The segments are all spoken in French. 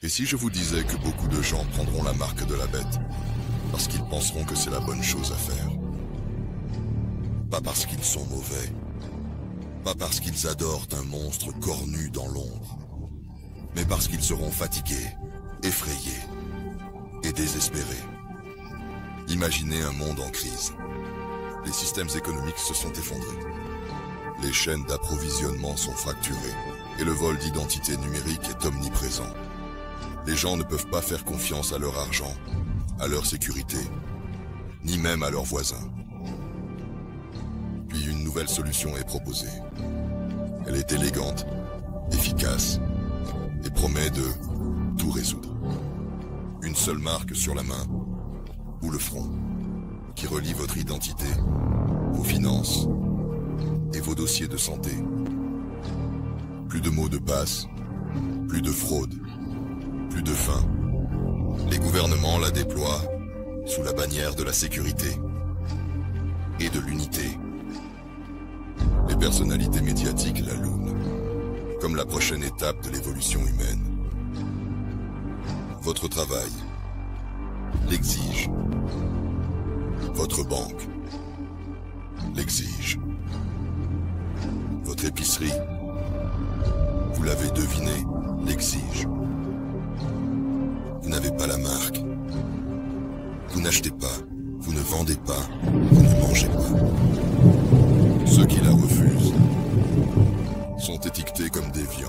Et si je vous disais que beaucoup de gens prendront la marque de la bête, parce qu'ils penseront que c'est la bonne chose à faire? Pas parce qu'ils sont mauvais, pas parce qu'ils adorent un monstre cornu dans l'ombre, mais parce qu'ils seront fatigués, effrayés et désespérés. Imaginez un monde en crise. Les systèmes économiques se sont effondrés. Les chaînes d'approvisionnement sont fracturées et le vol d'identité numérique est omniprésent. Les gens ne peuvent pas faire confiance à leur argent, à leur sécurité, ni même à leurs voisins. Puis une nouvelle solution est proposée. Elle est élégante, efficace et promet de tout résoudre. Une seule marque sur la main ou le front qui relie votre identité, vos finances et vos dossiers de santé. Plus de mots de passe, plus de fraude, plus de faim. Les gouvernements la déploient sous la bannière de la sécurité et de l'unité. Les personnalités médiatiques la louent comme la prochaine étape de l'évolution humaine. Votre travail l'exige. Votre banque l'exige. Votre épicerie, vous l'avez deviné, l'exige. Vous n'avez pas la marque. Vous n'achetez pas, vous ne vendez pas, vous ne mangez pas. Ceux qui la refusent sont étiquetés comme déviants,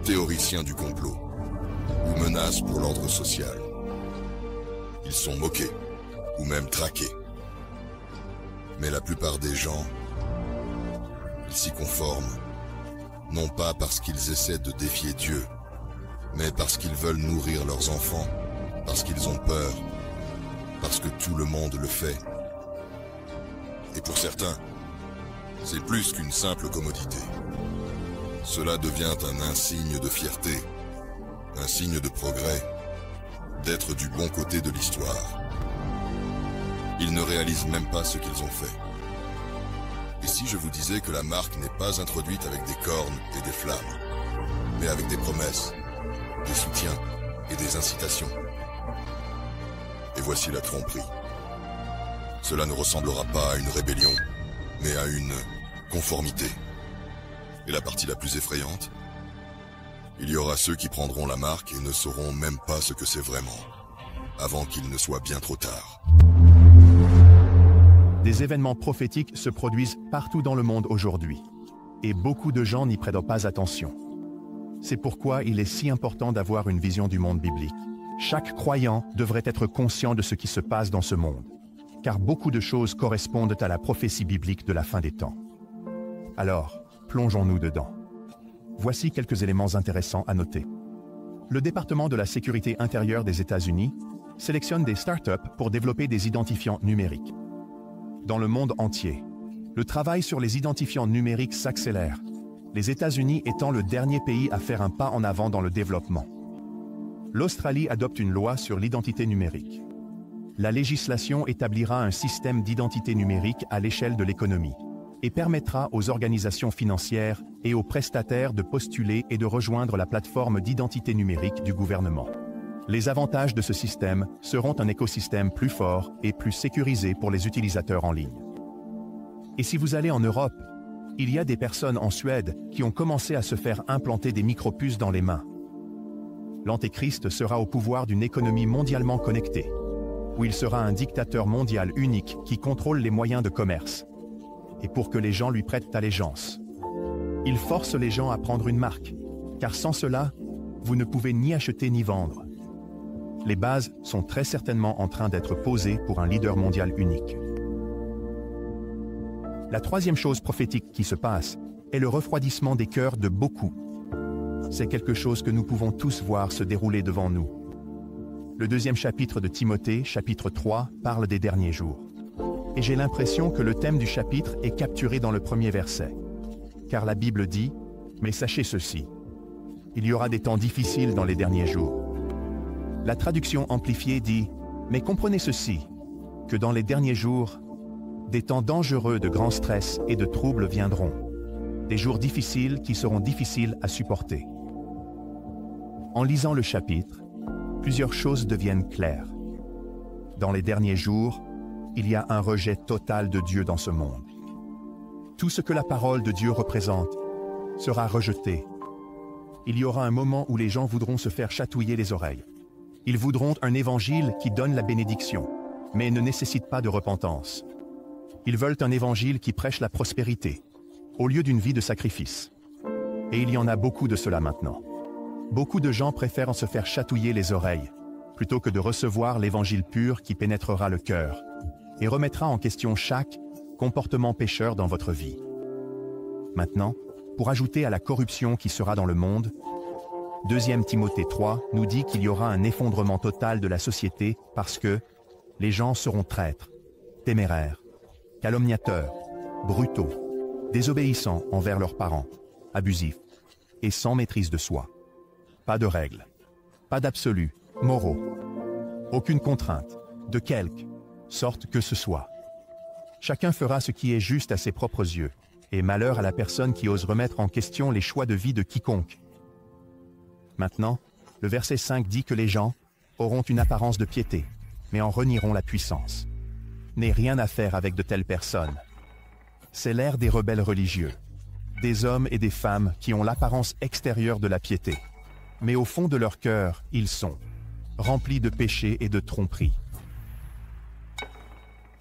théoriciens du complot ou menaces pour l'ordre social. Ils sont moqués ou même traqués. Mais la plupart des gens, ils s'y conforment, non pas parce qu'ils essaient de défier Dieu, mais parce qu'ils veulent nourrir leurs enfants, parce qu'ils ont peur, parce que tout le monde le fait. Et pour certains, c'est plus qu'une simple commodité. Cela devient un insigne de fierté, un signe de progrès, d'être du bon côté de l'histoire. Ils ne réalisent même pas ce qu'ils ont fait. Et si je vous disais que la marque n'est pas introduite avec des cornes et des flammes, mais avec des promesses, des soutiens et des incitations? Et voici la tromperie. Cela ne ressemblera pas à une rébellion, mais à une conformité. Et la partie la plus effrayante? Il y aura ceux qui prendront la marque et ne sauront même pas ce que c'est vraiment, avant qu'il ne soit bien trop tard. Des événements prophétiques se produisent partout dans le monde aujourd'hui, et beaucoup de gens n'y prêtent pas attention. C'est pourquoi il est si important d'avoir une vision du monde biblique. Chaque croyant devrait être conscient de ce qui se passe dans ce monde, car beaucoup de choses correspondent à la prophétie biblique de la fin des temps. Alors, plongeons-nous dedans. Voici quelques éléments intéressants à noter. Le département de la sécurité intérieure des États-Unis sélectionne des startups pour développer des identifiants numériques. Dans le monde entier, le travail sur les identifiants numériques s'accélère, les États-Unis étant le dernier pays à faire un pas en avant dans le développement. L'Australie adopte une loi sur l'identité numérique. La législation établira un système d'identité numérique à l'échelle de l'économie et permettra aux organisations financières et aux prestataires de postuler et de rejoindre la plateforme d'identité numérique du gouvernement. Les avantages de ce système seront un écosystème plus fort et plus sécurisé pour les utilisateurs en ligne. Et si vous allez en Europe, il y a des personnes en Suède qui ont commencé à se faire implanter des micropuces dans les mains. L'Antéchrist sera au pouvoir d'une économie mondialement connectée, où il sera un dictateur mondial unique qui contrôle les moyens de commerce. Et pour que les gens lui prêtent allégeance, il force les gens à prendre une marque, car sans cela, vous ne pouvez ni acheter ni vendre. Les bases sont très certainement en train d'être posées pour un leader mondial unique. La troisième chose prophétique qui se passe est le refroidissement des cœurs de beaucoup. C'est quelque chose que nous pouvons tous voir se dérouler devant nous. Le deuxième chapitre de Timothée, chapitre 3, parle des derniers jours. Et j'ai l'impression que le thème du chapitre est capturé dans le premier verset. Car la Bible dit « Mais sachez ceci, il y aura des temps difficiles dans les derniers jours. » La traduction amplifiée dit « Mais comprenez ceci, que dans les derniers jours, des temps dangereux de grand stress et de troubles viendront, des jours difficiles qui seront difficiles à supporter. » En lisant le chapitre, plusieurs choses deviennent claires. Dans les derniers jours, il y a un rejet total de Dieu dans ce monde. Tout ce que la parole de Dieu représente sera rejeté. Il y aura un moment où les gens voudront se faire chatouiller les oreilles. Ils voudront un évangile qui donne la bénédiction, mais ne nécessite pas de repentance. Ils veulent un évangile qui prêche la prospérité, au lieu d'une vie de sacrifice. Et il y en a beaucoup de cela maintenant. Beaucoup de gens préfèrent se faire chatouiller les oreilles, plutôt que de recevoir l'évangile pur qui pénétrera le cœur et remettra en question chaque comportement pécheur dans votre vie. Maintenant, pour ajouter à la corruption qui sera dans le monde, 2 Timothée 3 nous dit qu'il y aura un effondrement total de la société parce que les gens seront traîtres, téméraires, calomniateurs, brutaux, désobéissants envers leurs parents, abusifs et sans maîtrise de soi. Pas de règles, pas d'absolus, moraux, aucune contrainte, de quelque sorte que ce soit. Chacun fera ce qui est juste à ses propres yeux, et malheur à la personne qui ose remettre en question les choix de vie de quiconque. Maintenant, le verset 5 dit que les gens auront une apparence de piété, mais en renieront la puissance. N'aie rien à faire avec de telles personnes. C'est l'ère des rebelles religieux, des hommes et des femmes qui ont l'apparence extérieure de la piété, mais au fond de leur cœur, ils sont remplis de péchés et de tromperies.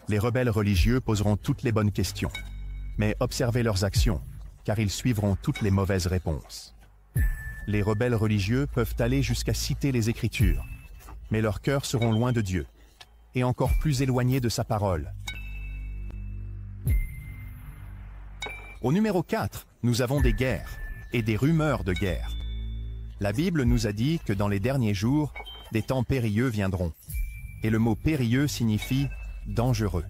Les rebelles religieux poseront toutes les bonnes questions, mais observez leurs actions, car ils suivront toutes les mauvaises réponses. Les rebelles religieux peuvent aller jusqu'à citer les Écritures, mais leurs cœurs seront loin de Dieu, et encore plus éloignés de sa parole. Au numéro 4, nous avons des guerres, et des rumeurs de guerre. La Bible nous a dit que dans les derniers jours, des temps périlleux viendront. Et le mot périlleux signifie dangereux.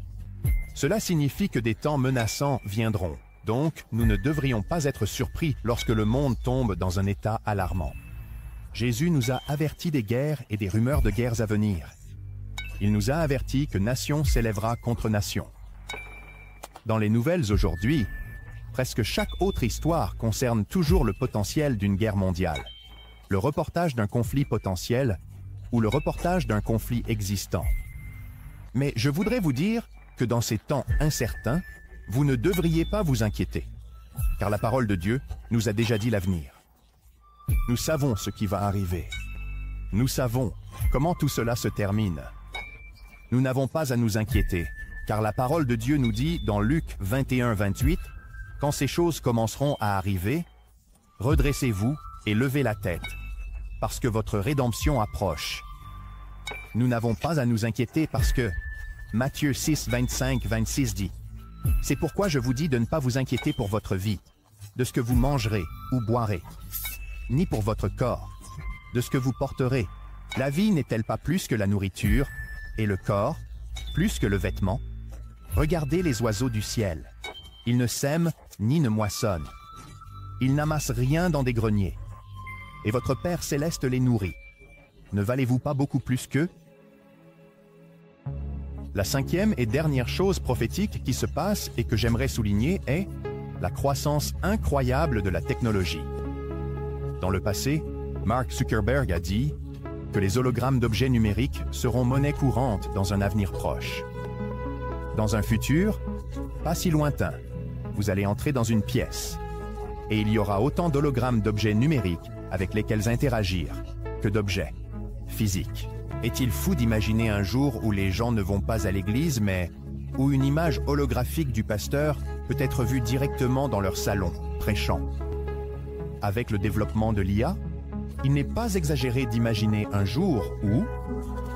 Cela signifie que des temps menaçants viendront. Donc, nous ne devrions pas être surpris lorsque le monde tombe dans un état alarmant. Jésus nous a avertis des guerres et des rumeurs de guerres à venir. Il nous a avertis que nation s'élèvera contre nation. Dans les nouvelles aujourd'hui, presque chaque autre histoire concerne toujours le potentiel d'une guerre mondiale, le reportage d'un conflit potentiel ou le reportage d'un conflit existant. Mais je voudrais vous dire que dans ces temps incertains, vous ne devriez pas vous inquiéter, car la parole de Dieu nous a déjà dit l'avenir. Nous savons ce qui va arriver. Nous savons comment tout cela se termine. Nous n'avons pas à nous inquiéter, car la parole de Dieu nous dit dans Luc 21-28, « Quand ces choses commenceront à arriver, redressez-vous et levez la tête, parce que votre rédemption approche. » Nous n'avons pas à nous inquiéter parce que Matthieu 6, 25-26 dit « C'est pourquoi je vous dis de ne pas vous inquiéter pour votre vie, de ce que vous mangerez ou boirez, ni pour votre corps, de ce que vous porterez. La vie n'est-elle pas plus que la nourriture, et le corps, plus que le vêtement? Regardez les oiseaux du ciel. Ils ne sèment ni ne moissonnent. Ils n'amassent rien dans des greniers. Et votre Père céleste les nourrit. Ne valez-vous pas beaucoup plus qu'eux? » La 5e et dernière chose prophétique qui se passe et que j'aimerais souligner est la croissance incroyable de la technologie. Dans le passé, Mark Zuckerberg a dit que les hologrammes d'objets numériques seront monnaie courante dans un avenir proche. Dans un futur, pas si lointain, vous allez entrer dans une pièce et il y aura autant d'hologrammes d'objets numériques avec lesquels interagir que d'objets physiques. Est-il fou d'imaginer un jour où les gens ne vont pas à l'église, mais où une image holographique du pasteur peut être vue directement dans leur salon, prêchant? Avec le développement de l'IA, il n'est pas exagéré d'imaginer un jour où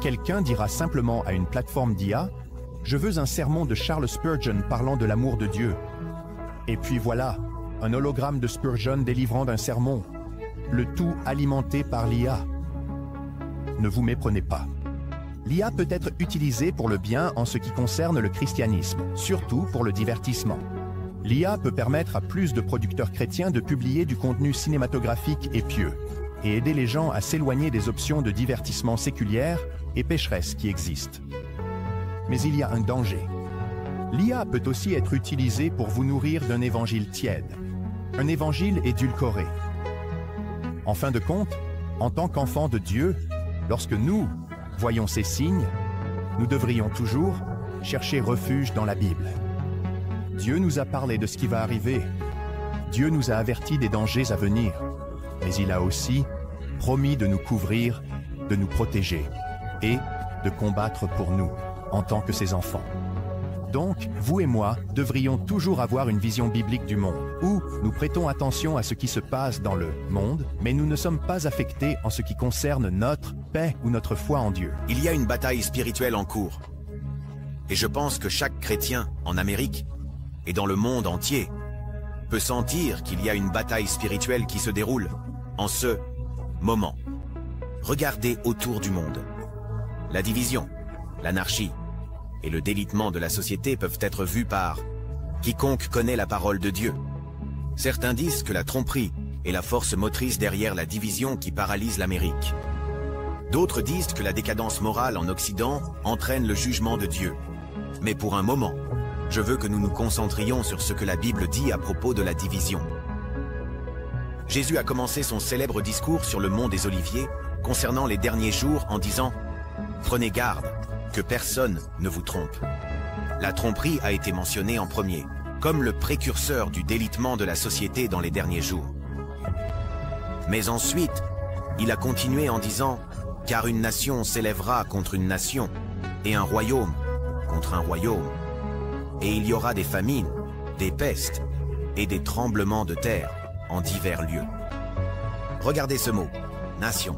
quelqu'un dira simplement à une plateforme d'IA « Je veux un sermon de Charles Spurgeon parlant de l'amour de Dieu. » Et puis voilà, un hologramme de Spurgeon délivrant d'un sermon, le tout alimenté par l'IA. Ne vous méprenez pas. L'IA peut être utilisée pour le bien en ce qui concerne le christianisme, surtout pour le divertissement. L'IA peut permettre à plus de producteurs chrétiens de publier du contenu cinématographique et pieux, et aider les gens à s'éloigner des options de divertissement séculières et pécheresses qui existent. Mais il y a un danger. L'IA peut aussi être utilisée pour vous nourrir d'un évangile tiède, un évangile édulcoré. En fin de compte, En tant qu'enfants de Dieu, lorsque nous voyons ces signes, nous devrions toujours chercher refuge dans la Bible. Dieu nous a parlé de ce qui va arriver. Dieu nous a avertis des dangers à venir. Mais il a aussi promis de nous couvrir, de nous protéger et de combattre pour nous en tant que ses enfants. Donc, vous et moi devrions toujours avoir une vision biblique du monde, où nous prêtons attention à ce qui se passe dans le monde, mais nous ne sommes pas affectés en ce qui concerne notre paix ou notre foi en Dieu. Il y a une bataille spirituelle en cours. Et je pense que chaque chrétien en Amérique et dans le monde entier peut sentir qu'il y a une bataille spirituelle qui se déroule en ce moment. Regardez autour du monde. La division, l'anarchie et le délitement de la société peuvent être vus par quiconque connaît la parole de Dieu. Certains disent que la tromperie est la force motrice derrière la division qui paralyse l'Amérique. D'autres disent que la décadence morale en Occident entraîne le jugement de Dieu. Mais pour un moment, je veux que nous nous concentrions sur ce que la Bible dit à propos de la division. Jésus a commencé son célèbre discours sur le mont des Oliviers concernant les derniers jours en disant « Prenez garde, que personne ne vous trompe ». La tromperie a été mentionnée en premier, comme le précurseur du délitement de la société dans les derniers jours. Mais ensuite, il a continué en disant « Car une nation s'élèvera contre une nation, et un royaume contre un royaume. Et il y aura des famines, des pestes et des tremblements de terre en divers lieux. » Regardez ce mot, nation.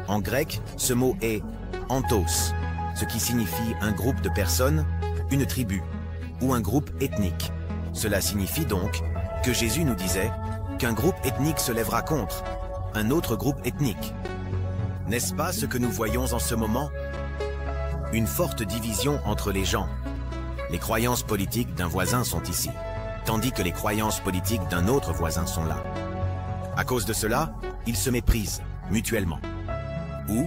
En grec, ce mot est anthos, ce qui signifie un groupe de personnes, une tribu ou un groupe ethnique. Cela signifie donc que Jésus nous disait qu'un groupe ethnique se lèvera contre un autre groupe ethnique. N'est-ce pas ce que nous voyons en ce moment? Une forte division entre les gens. Les croyances politiques d'un voisin sont ici, tandis que les croyances politiques d'un autre voisin sont là. À cause de cela, ils se méprisent mutuellement. Ou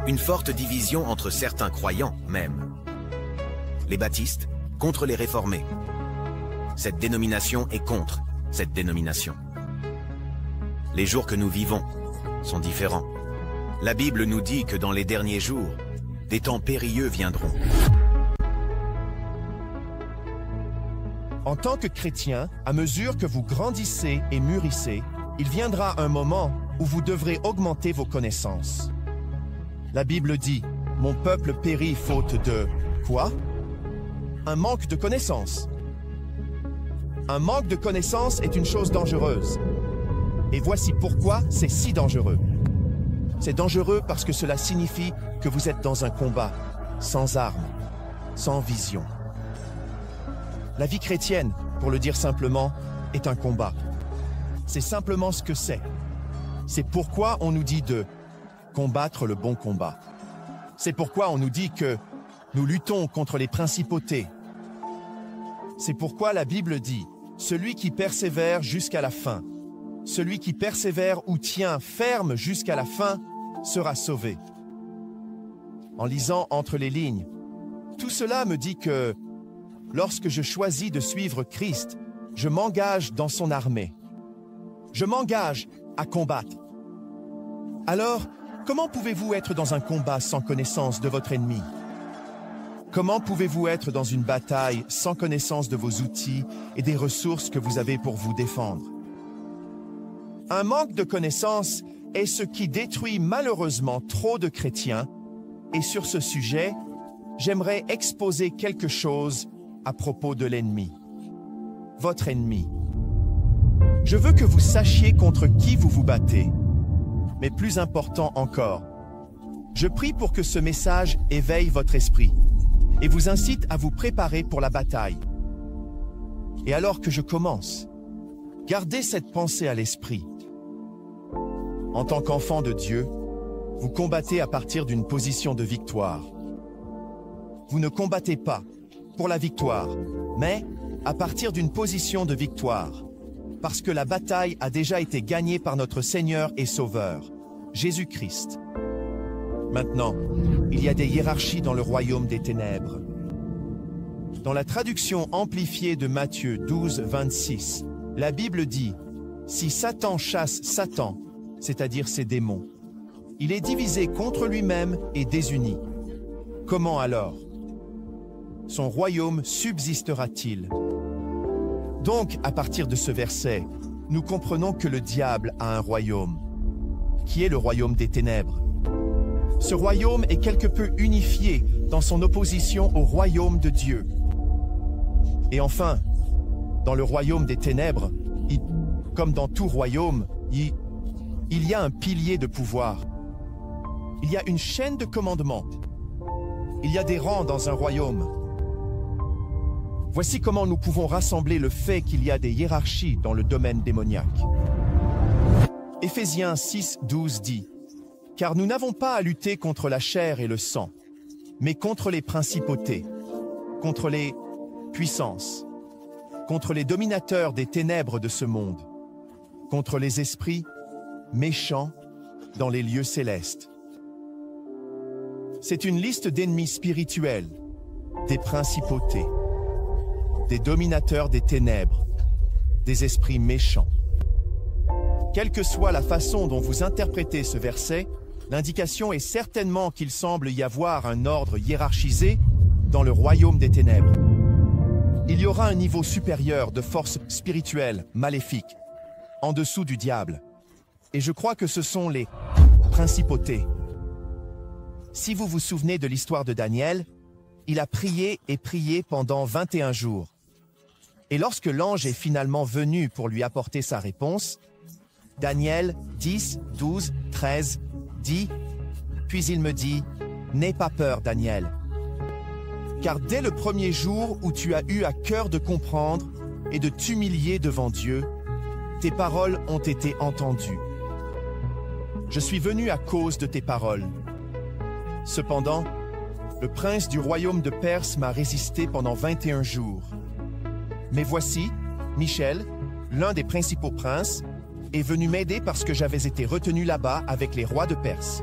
une forte division entre certains croyants même. Les baptistes contre les réformés. Cette dénomination est contre cette dénomination. Les jours que nous vivons sont différents. La Bible nous dit que dans les derniers jours, des temps périlleux viendront. En tant que chrétien, à mesure que vous grandissez et mûrissez, il viendra un moment où vous devrez augmenter vos connaissances. La Bible dit « Mon peuple périt faute de… » Quoi? Un manque de connaissances. Un manque de connaissances est une chose dangereuse. Et voici pourquoi c'est si dangereux. C'est dangereux parce que cela signifie que vous êtes dans un combat, sans armes, sans vision. La vie chrétienne, pour le dire simplement, est un combat. C'est simplement ce que c'est. C'est pourquoi on nous dit de combattre le bon combat. C'est pourquoi on nous dit que nous luttons contre les principautés. C'est pourquoi la Bible dit « Celui qui persévère jusqu'à la fin, celui qui persévère ou tient ferme jusqu'à la fin, sera sauvé. » En lisant entre les lignes, tout cela me dit que lorsque je choisis de suivre Christ, je m'engage dans son armée. Je m'engage à combattre. Alors, comment pouvez-vous être dans un combat sans connaissance de votre ennemi? Comment pouvez-vous être dans une bataille sans connaissance de vos outils et des ressources que vous avez pour vous défendre? Un manque de connaissance est ce qui détruit malheureusement trop de chrétiens, et sur ce sujet, j'aimerais exposer quelque chose à propos de l'ennemi. Votre ennemi. Je veux que vous sachiez contre qui vous vous battez. Mais plus important encore, je prie pour que ce message éveille votre esprit et vous incite à vous préparer pour la bataille. Et alors que je commence, gardez cette pensée à l'esprit. En tant qu'enfant de Dieu, vous combattez à partir d'une position de victoire. Vous ne combattez pas pour la victoire, mais à partir d'une position de victoire, parce que la bataille a déjà été gagnée par notre Seigneur et Sauveur, Jésus-Christ. Maintenant, il y a des hiérarchies dans le royaume des ténèbres. Dans la traduction amplifiée de Matthieu 12, 26, la Bible dit « Si Satan chasse Satan, c'est-à-dire ses démons, Il est divisé contre lui-même et désuni. Comment alors? Son royaume subsistera-t-il? Donc, à partir de ce verset, nous comprenons que le diable a un royaume, qui est le royaume des ténèbres. Ce royaume est quelque peu unifié dans son opposition au royaume de Dieu. Et enfin, dans le royaume des ténèbres, comme dans tout royaume, il y a un pilier de pouvoir. Il y a une chaîne de commandements. Il y a des rangs dans un royaume. Voici comment nous pouvons rassembler le fait qu'il y a des hiérarchies dans le domaine démoniaque. Éphésiens 6:12 dit « Car nous n'avons pas à lutter contre la chair et le sang, mais contre les principautés, contre les puissances, contre les dominateurs des ténèbres de ce monde, contre les esprits méchants dans les lieux célestes. » C'est une liste d'ennemis spirituels, des principautés, des dominateurs des ténèbres, des esprits méchants. Quelle que soit la façon dont vous interprétez ce verset, l'indication est certainement qu'il semble y avoir un ordre hiérarchisé dans le royaume des ténèbres. Il y aura un niveau supérieur de force spirituelle maléfique, en dessous du diable. Et je crois que ce sont les principautés. Si vous vous souvenez de l'histoire de Daniel, il a prié et prié pendant 21 jours. Et lorsque l'ange est finalement venu pour lui apporter sa réponse, Daniel 10, 12, 13 dit « Puis il me dit, n'aie pas peur, Daniel. Car dès le premier jour où tu as eu à cœur de comprendre et de t'humilier devant Dieu, tes paroles ont été entendues. Je suis venu à cause de tes paroles. Cependant, le prince du royaume de Perse m'a résisté pendant 21 jours. Mais voici, Michel, l'un des principaux princes, est venu m'aider parce que j'avais été retenu là-bas avec les rois de Perse. »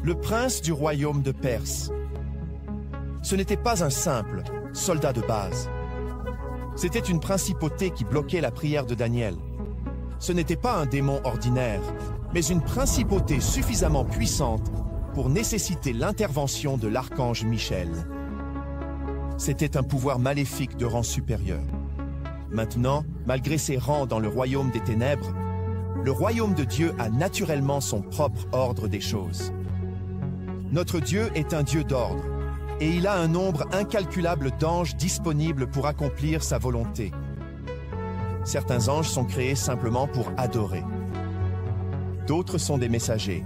Le prince du royaume de Perse, ce n'était pas un simple soldat de base. C'était une principauté qui bloquait la prière de Daniel. Ce n'était pas un démon ordinaire, mais une principauté suffisamment puissante pour nécessiter l'intervention de l'archange Michel. C'était un pouvoir maléfique de rang supérieur. Maintenant, malgré ses rangs dans le royaume des ténèbres, le royaume de Dieu a naturellement son propre ordre des choses. Notre Dieu est un Dieu d'ordre, et il a un nombre incalculable d'anges disponibles pour accomplir sa volonté. Certains anges sont créés simplement pour adorer. D'autres sont des messagers.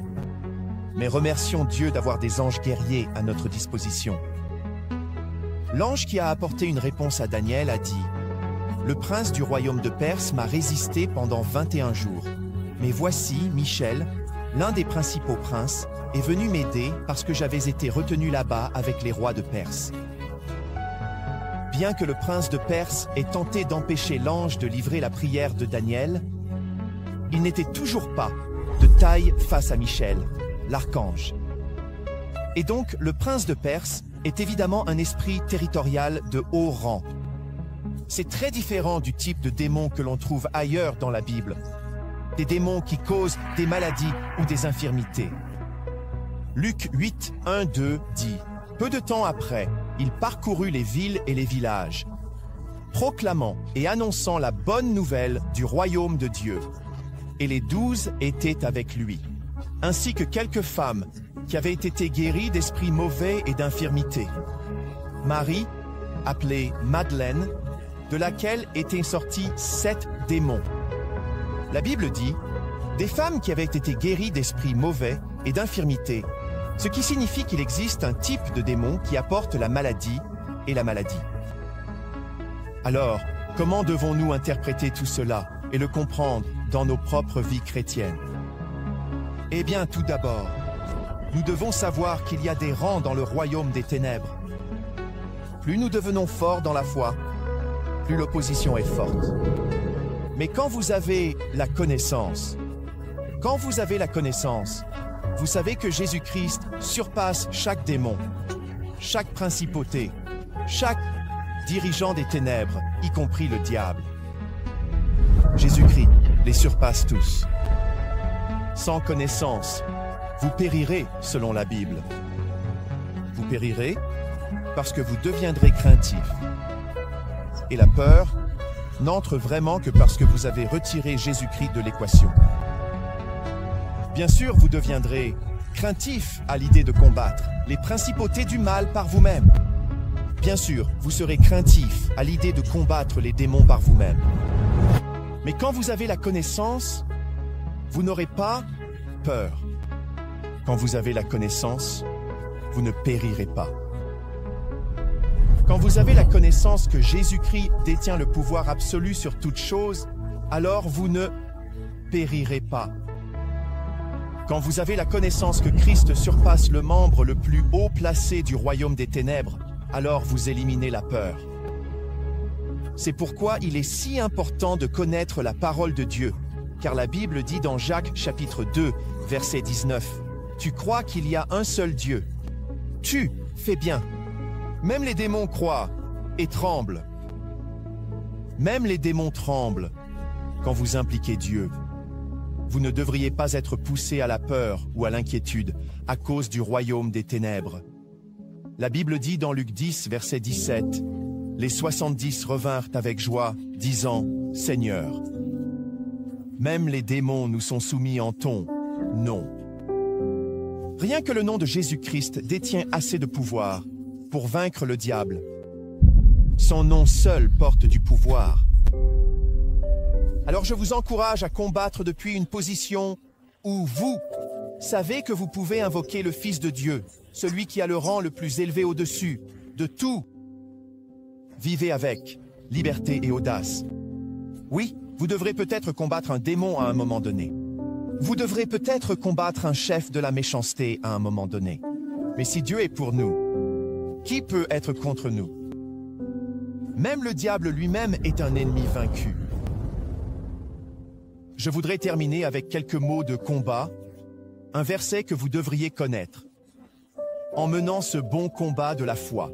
Mais remercions Dieu d'avoir des anges guerriers à notre disposition. L'ange qui a apporté une réponse à Daniel a dit « Le prince du royaume de Perse m'a résisté pendant 21 jours. Mais voici, Michel, l'un des principaux princes, est venu m'aider parce que j'avais été retenu là-bas avec les rois de Perse. » Bien que le prince de Perse ait tenté d'empêcher l'ange de livrer la prière de Daniel, il n'était toujours pas de taille face à Michel, l'archange. Et donc, le prince de Perse est évidemment un esprit territorial de haut rang. C'est très différent du type de démons que l'on trouve ailleurs dans la Bible. Des démons qui causent des maladies ou des infirmités. Luc 8, 1, 2 dit « Peu de temps après, il parcourut les villes et les villages, proclamant et annonçant la bonne nouvelle du royaume de Dieu. Et les 12 étaient avec lui, ainsi que quelques femmes qui avaient été guéries d'esprits mauvais et d'infirmités. Marie, appelée Madeleine, de laquelle étaient sortis 7 démons. » La Bible dit « Des femmes qui avaient été guéries d'esprits mauvais et d'infirmités », ce qui signifie qu'il existe un type de démon qui apporte la maladie et la maladie. Alors, comment devons-nous interpréter tout cela et le comprendre dans nos propres vies chrétiennes? Eh bien, tout d'abord, nous devons savoir qu'il y a des rangs dans le royaume des ténèbres. Plus nous devenons forts dans la foi, plus l'opposition est forte. Mais quand vous avez la connaissance, vous savez que Jésus-Christ surpasse chaque démon, chaque principauté, chaque dirigeant des ténèbres, y compris le diable. Jésus-Christ les surpasse tous. Sans connaissance, vous périrez selon la Bible. Vous périrez parce que vous deviendrez craintif. Et la peur n'entre vraiment que parce que vous avez retiré Jésus-Christ de l'équation. Bien sûr, vous deviendrez craintif à l'idée de combattre les principautés du mal par vous-même. Bien sûr, vous serez craintif à l'idée de combattre les démons par vous-même. Mais quand vous avez la connaissance, vous n'aurez pas peur. Quand vous avez la connaissance, vous ne périrez pas. Quand vous avez la connaissance que Jésus-Christ détient le pouvoir absolu sur toute chose, alors vous ne périrez pas. Quand vous avez la connaissance que Christ surpasse le membre le plus haut placé du royaume des ténèbres, alors vous éliminez la peur. C'est pourquoi il est si important de connaître la parole de Dieu, car la Bible dit dans Jacques chapitre 2, verset 19, « Tu crois qu'il y a un seul Dieu. Tu fais bien. Même les démons croient et tremblent. » Même les démons tremblent quand vous impliquez Dieu. Vous ne devriez pas être poussé à la peur ou à l'inquiétude à cause du royaume des ténèbres. La Bible dit dans Luc 10, verset 17, « Les 70 revinrent avec joie, disant, « Seigneur, même les démons nous sont soumis en ton nom. » Rien que le nom de Jésus-Christ détient assez de pouvoir pour vaincre le diable. Son nom seul porte du pouvoir. Alors je vous encourage à combattre depuis une position où vous savez que vous pouvez invoquer le Fils de Dieu, celui qui a le rang le plus élevé au-dessus de tout. Vivez avec liberté et audace. Oui, vous devrez peut-être combattre un démon à un moment donné. Vous devrez peut-être combattre un chef de la méchanceté à un moment donné. Mais si Dieu est pour nous, qui peut être contre nous? Même le diable lui-même est un ennemi vaincu. Je voudrais terminer avec quelques mots de combat, un verset que vous devriez connaître. En menant ce bon combat de la foi.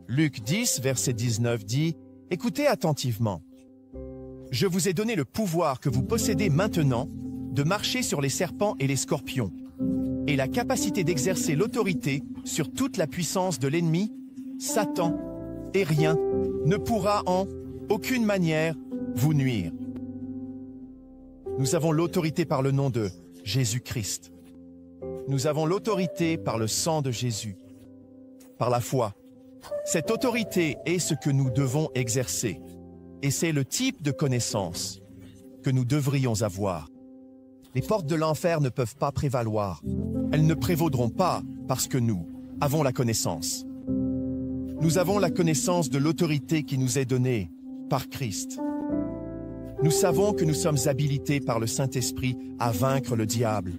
Luc 10, verset 19 dit, « Écoutez attentivement. Je vous ai donné le pouvoir que vous possédez maintenant de marcher sur les serpents et les scorpions, et la capacité d'exercer l'autorité sur toute la puissance de l'ennemi, Satan, et rien ne pourra en aucune manière vous nuire. » Nous avons l'autorité par le nom de Jésus-Christ. Nous avons l'autorité par le sang de Jésus, par la foi. Cette autorité est ce que nous devons exercer, et c'est le type de connaissance que nous devrions avoir. Les portes de l'enfer ne peuvent pas prévaloir. Elles ne prévaudront pas parce que nous avons la connaissance. Nous avons la connaissance de l'autorité qui nous est donnée par Christ. Nous savons que nous sommes habilités par le Saint-Esprit à vaincre le diable.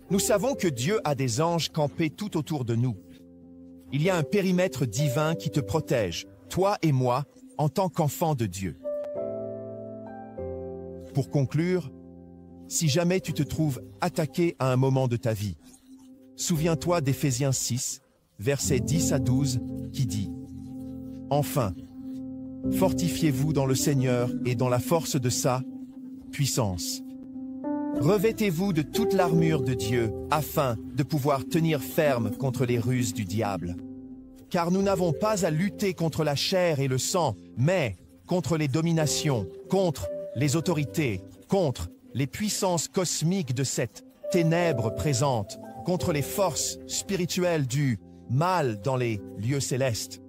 Nous savons que Dieu a des anges campés tout autour de nous. Il y a un périmètre divin qui te protège, toi et moi, en tant qu'enfants de Dieu. Pour conclure, si jamais tu te trouves attaqué à un moment de ta vie, souviens-toi d'Éphésiens 6, versets 10 à 12, qui dit « Enfin, fortifiez-vous dans le Seigneur et dans la force de sa puissance. Revêtez-vous de toute l'armure de Dieu afin de pouvoir tenir ferme contre les ruses du diable. Car nous n'avons pas à lutter contre la chair et le sang, mais contre les dominations, contre les autorités, contre les puissances cosmiques de cette ténèbre présente, contre les forces spirituelles du mal dans les lieux célestes.